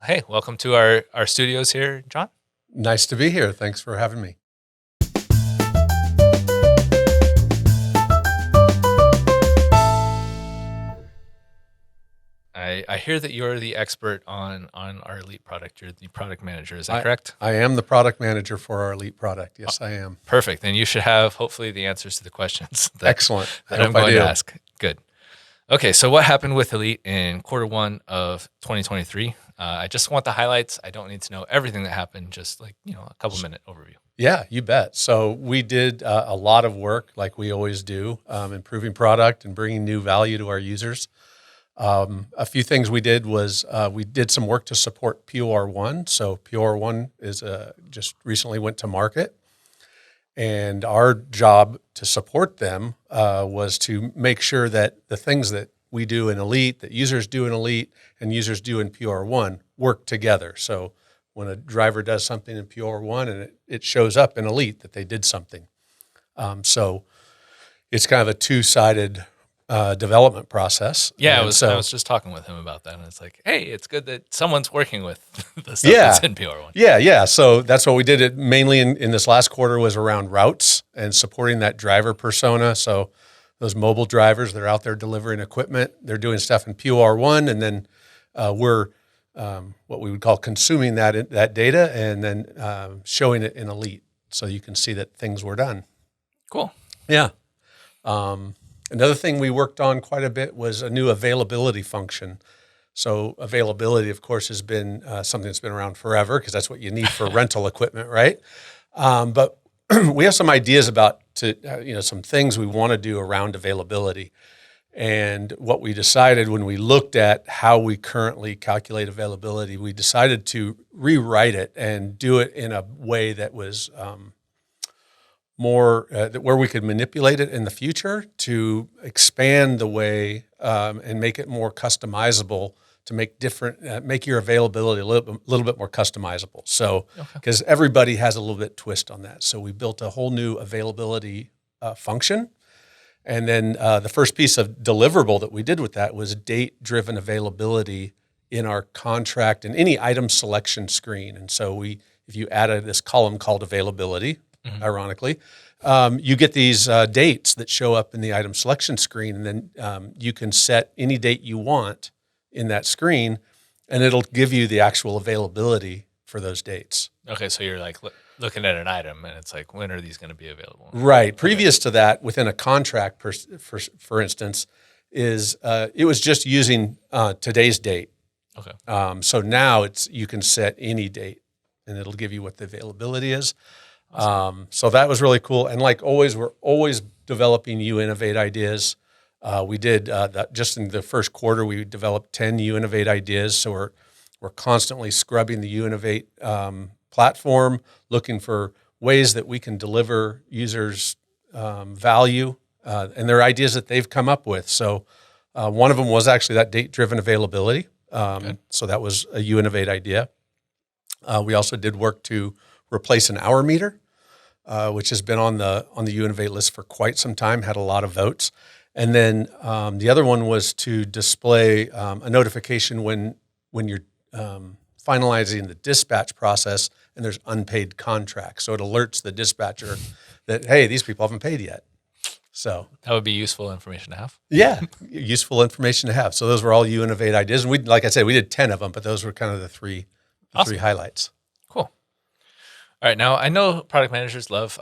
Hey, welcome to our studios here, John. Nice to be here. Thanks for having me. I hear that you're the expert on our Elite product. You're the product manager. Is that I, correct? I am the product manager for our Elite product. Yes, I am. Perfect. Then you should have hopefully the answers to the questions Excellent. that I'm going to ask. Good. Okay, so what happened with Elite in quarter one of 2023? I just want the highlights. I don't need to know everything that happened. Just like a couple minute overview. Yeah, you bet. So we did a lot of work, like we always do, improving product and bringing new value to our users. A few things we did was we did some work to support POR1. So POR1 is just recently went to market, and our job to support them was to make sure that the things that we do in Elite, that users do in Elite, and users do in POR1 work together. So when a driver does something in POR1 and it shows up in Elite that they did something. So it's kind of a two-sided development process. Yeah, I was just talking with him about that, and it's like, hey, it's good that someone's working with the stuff Yeah. that's in PR1. Yeah. So that's what we did. It mainly in this last quarter was around routes and supporting that driver persona. So those mobile drivers, they're out there delivering equipment. They're doing stuff in POR1, and then we're what we would call consuming that data and then showing it in Elite, so you can see that things were done. Cool. Yeah. Another thing we worked on quite a bit was a new availability function. So availability, of course, has been something that's been around forever because that's what you need for rental equipment, right? But we have some ideas about some things we want to do around availability. And what we decided when we looked at how we currently calculate availability, we decided to rewrite it and do it in a way that was more where we could manipulate it in the future to expand the way and make it more customizable to make your availability a little bit more customizable. So, because everybody has a little bit twist on that. So we built a whole new availability function. And then the first piece of deliverable that we did with that was date-driven availability in our contract and any item selection screen. And so if you added this column called availability, ironically, you get these dates that show up in the item selection screen, and then you can set any date you want in that screen, and it'll give you the actual availability for those dates. Okay, so you're like looking at an item, and it's like, when are these going to be available? Right. Previous to that, within a contract, for instance, it was just using today's date. Okay. So now you can set any date, and it'll give you what the availability is. Awesome. So that was really cool. And like always, we're always developing Innovate ideas. We did that just in the first quarter. We developed 10 Innovate ideas. So we're constantly scrubbing the Innovate platform, looking for ways that we can deliver users value and their ideas that they've come up with. So one of them was actually that date-driven availability. So that was a Innovate idea. We also did work to replace an hour meter, which has been on the Innovate list for quite some time, had a lot of votes. And then the other one was to display a notification when you're finalizing the dispatch process and there's unpaid contracts. So it alerts the dispatcher that, hey, these people haven't paid yet. So that would be useful information to have. Yeah, useful information to have. So those were all Innovate ideas. And like I said, we did 10 of them, but those were kind of the three highlights. Cool. All right. Now, I know product managers love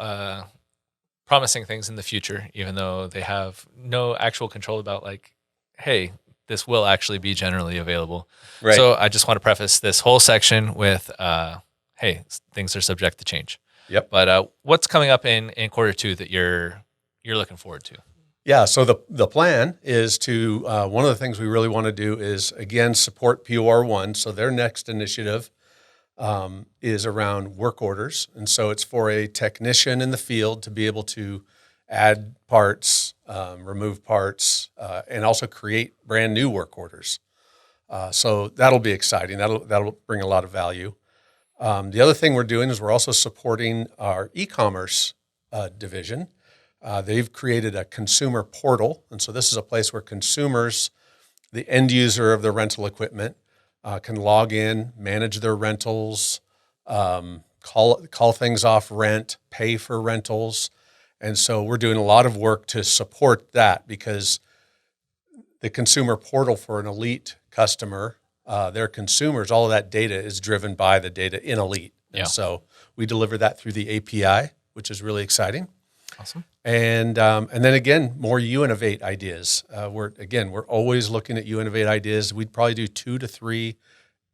promising things in the future, even though they have no actual control about like, hey, this will actually be generally available. Right. So I just want to preface this whole section with, hey, things are subject to change. Yep. But what's coming up in quarter two that you're looking forward to? Yeah. So the plan is to one of the things we really want to do is again support POR1. So their next initiative is around work orders, and so it's for a technician in the field to be able to add parts, remove parts, and also create brand new work orders. So that'll be exciting. That'll bring a lot of value. The other thing we're doing is we're also supporting our e-commerce division. They've created a consumer portal, and so this is a place where consumers, the end user of the rental equipment, can log in, manage their rentals, call things off rent, pay for rentals. And so we're doing a lot of work to support that, because the consumer portal for an Elite customer, their consumers, all of that data is driven by the data in Elite. And so we deliver that through the API, which is really exciting. Awesome. And then again, more UInnovate ideas. We're always looking at UInnovate ideas. We'd probably do 2 to 3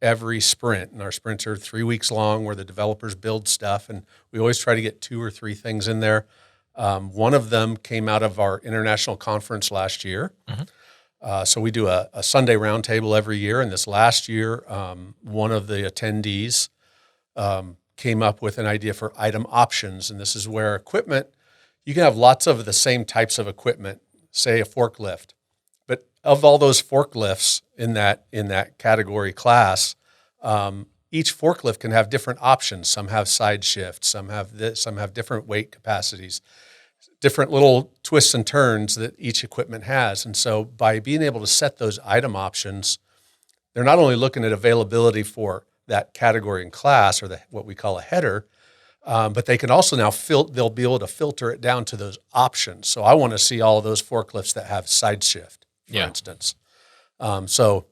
every sprint, and our sprints are 3 weeks long, where the developers build stuff, and we always try to get 2 or 3 things in there. One of them came out of our international conference last year. So we do a Sunday roundtable every year, and this last year, one of the attendees came up with an idea for item options, and this is where equipment, you can have lots of the same types of equipment, say a forklift, but of all those forklifts in that category class, each forklift can have different options. Some have side shifts, some have this, some have different weight capacities, different little twists and turns that each equipment has. And so by being able to set those item options, they're not only looking at availability for that category and class, or what we call a header, but they can also now they'll be able to filter it down to those options. So I want to see all of those forklifts that have side shift, for instance. So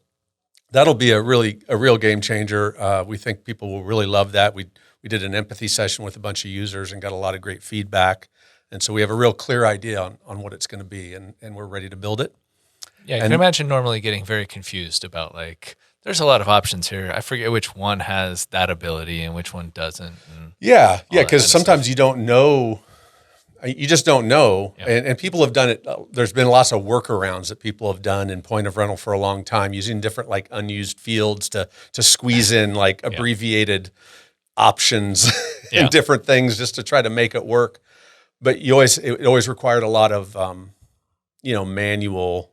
that'll be a real game changer. We think people will really love that. We did an empathy session with a bunch of users and got a lot of great feedback. And so we have a real clear idea on what it's going to be, and we're ready to build it. Yeah, you can imagine normally getting very confused about, like, there's a lot of options here. I forget which one has that ability and which one doesn't. Yeah, because sometimes you don't know. You just don't know. Yeah. And people have done it. There's been lots of workarounds that people have done in point of rental for a long time, using different like unused fields to squeeze in like abbreviated options and different things just to try to make it work. But it always required a lot of manual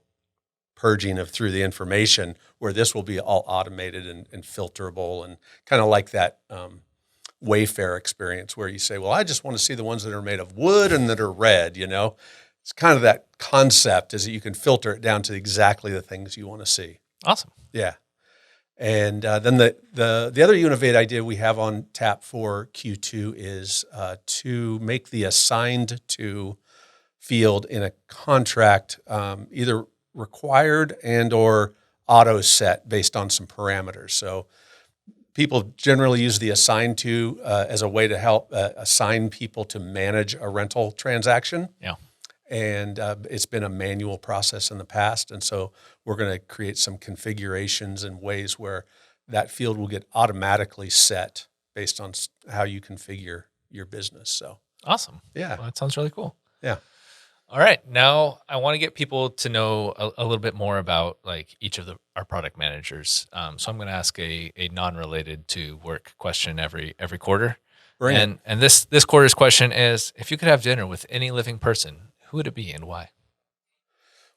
purging through the information, where this will be all automated and filterable, and kind of like that Wayfair experience where you say, well, I just want to see the ones that are made of wood and that are red, It's kind of that concept, is that you can filter it down to exactly the things you want to see. Awesome. Yeah. And then the other UInnovate idea we have on tap for Q2 is to make the assigned to field in a contract either required and or auto set based on some parameters. So people generally use the assigned to as a way to help assign people to manage a rental transaction. Yeah. And it's been a manual process in the past. And so we're going to create some configurations and ways where that field will get automatically set based on how you configure your business. So awesome. Yeah. Well, that sounds really cool. Yeah. All right. Now I want to get people to know a little bit more about like each of our product managers. So I'm going to ask a non-related to work question every quarter. Brilliant. And this quarter's question is, if you could have dinner with any living person, who would it be and why?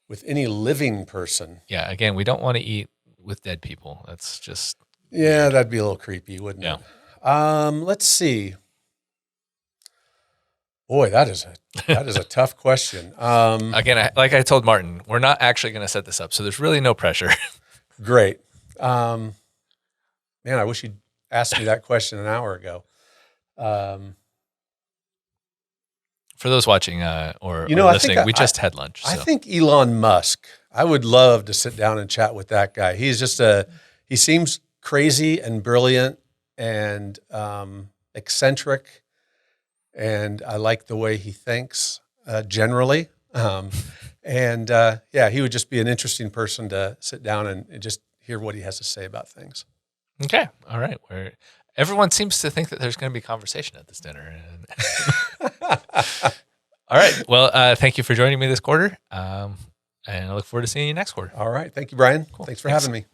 With any living person? Yeah. Again, we don't want to eat with dead people. That's just... Yeah, that'd be a little creepy, wouldn't it? Let's see. Boy, that is a tough question. Again, like I told Martin, we're not actually going to set this up, so there's really no pressure. Great. Man, I wish you'd asked me that question an hour ago. For those watching or listening, we just had lunch. So. I think Elon Musk. I would love to sit down and chat with that guy. He's just he seems crazy and brilliant and eccentric, and I like the way he thinks generally. He would just be an interesting person to sit down and just hear what he has to say about things. Okay, all right. Everyone seems to think that there's going to be conversation at this dinner. All right. Well, thank you for joining me this quarter. And I look forward to seeing you next quarter. All right. Thank you, Brian. Cool. Thanks for having me.